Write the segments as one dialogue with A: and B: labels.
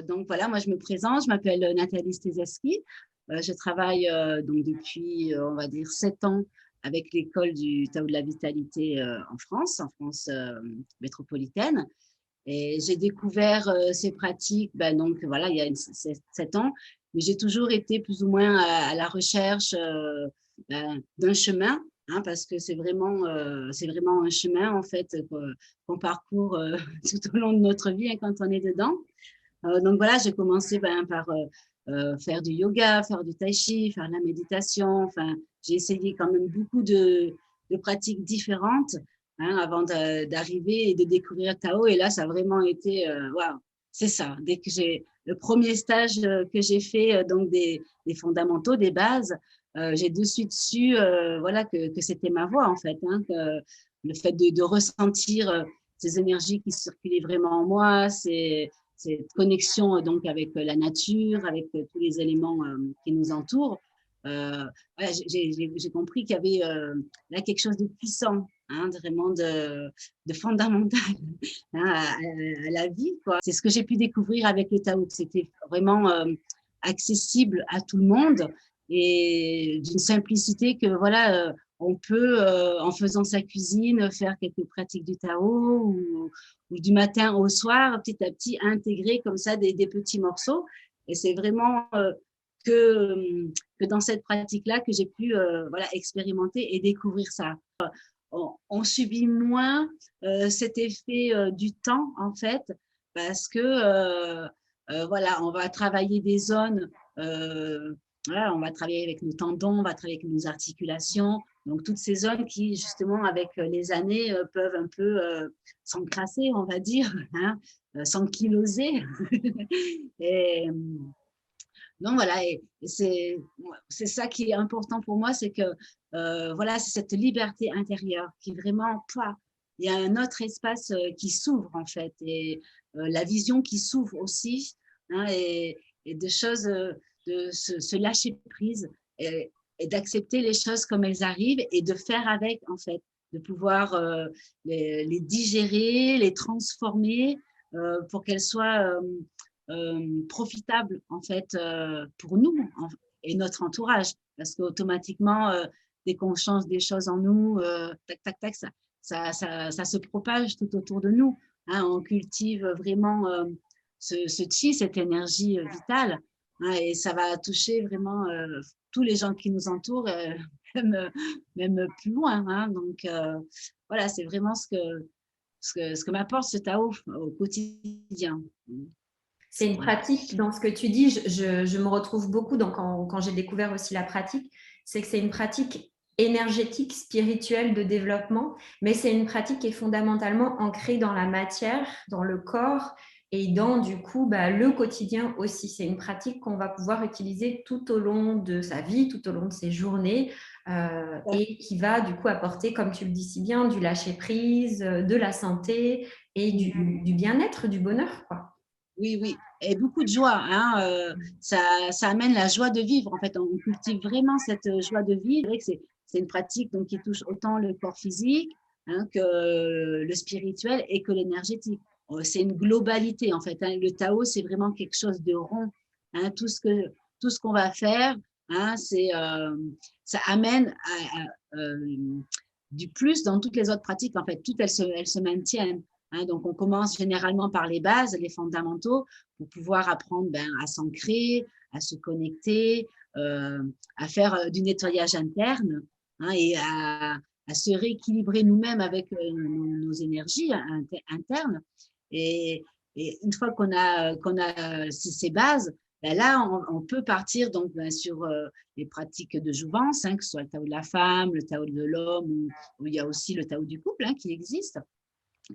A: Donc voilà, moi je me présente, je m'appelle Nathalie Stezeski. Je travaille donc depuis, on va dire, 7 ans avec l'école du Tao de la Vitalité en France métropolitaine. Et j'ai découvert ces pratiques, ben, donc voilà, il y a 7 ans, mais j'ai toujours été plus ou moins à la recherche ben, d'un chemin, hein, parce que c'est vraiment un chemin en fait qu'on parcourt tout au long de notre vie hein, quand on est dedans. Donc voilà, j'ai commencé ben, par faire du yoga, faire du tai chi, faire de la méditation. Enfin, j'ai essayé quand même beaucoup de pratiques différentes hein, avant d'arriver et de découvrir Tao. Et là, ça a vraiment été, waouh, c'est ça. Dès que j'ai le premier stage que j'ai fait, donc des fondamentaux, des bases, j'ai de suite su voilà, que c'était ma voie en fait. Hein, que le fait de ressentir ces énergies qui circulaient vraiment en moi, cette connexion donc avec la nature, avec tous les éléments qui nous entourent. Voilà, j'ai compris qu'il y avait là quelque chose de puissant, hein, vraiment de fondamental hein, à la vie, quoi. C'est ce que j'ai pu découvrir avec le Tao, que c'était vraiment accessible à tout le monde et d'une simplicité que voilà, on peut, en faisant sa cuisine, faire quelques pratiques du Tao ou du matin au soir, petit à petit, intégrer comme ça des petits morceaux. Et c'est vraiment que dans cette pratique-là que j'ai pu voilà, expérimenter et découvrir ça. On subit moins cet effet du temps, en fait, parce que voilà, on va travailler des zones, voilà, on va travailler avec nos tendons, on va travailler avec nos articulations, donc toutes ces zones qui, justement, avec les années, peuvent un peu s'encrasser, on va dire, hein, s'ankyloser. Et donc voilà, et c'est ça qui est important pour moi, c'est que voilà, c'est cette liberté intérieure qui vraiment, quoi, il y a un autre espace qui s'ouvre en fait, et la vision qui s'ouvre aussi, hein, et de choses, de se lâcher prise et d'accepter les choses comme elles arrivent et de faire avec en fait, de pouvoir les digérer, les transformer pour qu'elles soient profitable en fait pour nous et notre entourage parce qu'automatiquement dès qu'on change des choses en nous tac tac tac ça se propage tout autour de nous hein, on cultive vraiment ce chi, cette énergie vitale hein, et ça va toucher vraiment tous les gens qui nous entourent même, même plus loin hein, donc voilà c'est vraiment ce que m'apporte ce Tao au quotidien.
B: C'est une pratique, dans ce que tu dis, je me retrouve beaucoup quand j'ai découvert aussi la pratique, c'est que c'est une pratique énergétique, spirituelle de développement, mais c'est une pratique qui est fondamentalement ancrée dans la matière, dans le corps et dans du coup le quotidien aussi. C'est une pratique qu'on va pouvoir utiliser tout au long de sa vie, tout au long de ses journées et qui va du coup apporter, comme tu le dis si bien, du lâcher-prise, de la santé et du bien-être, du bonheur, quoi.
A: Oui, oui, et beaucoup de joie. Hein, ça amène la joie de vivre. En fait, on cultive vraiment cette joie de vivre. C'est une pratique donc, qui touche autant le corps physique hein, que le spirituel et que l'énergétique. C'est une globalité, en fait. Hein. Le Tao, c'est vraiment quelque chose de rond. Hein. Tout ce qu'on va faire, hein, ça amène du plus dans toutes les autres pratiques. En fait, toutes elles se maintiennent. Hein, donc, on commence généralement par les bases, les fondamentaux, pour pouvoir apprendre ben, à s'ancrer, à se connecter, à faire du nettoyage interne hein, et à se rééquilibrer nous-mêmes avec nos énergies internes. Et, et une fois qu'on a ces bases, ben là, on peut partir donc, ben, sur les pratiques de jouvence, hein, que ce soit le Tao de la femme, le Tao de l'homme, ou il y a aussi le Tao du couple hein, qui existe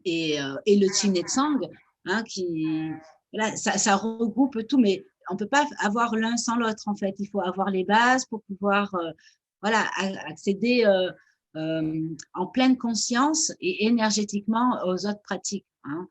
A: et le Chin Tsang, hein, qui, voilà, ça regroupe tout, mais on ne peut pas avoir l'un sans l'autre, en fait. Il faut avoir les bases pour pouvoir voilà, accéder en pleine conscience et énergétiquement aux autres pratiques. Hein.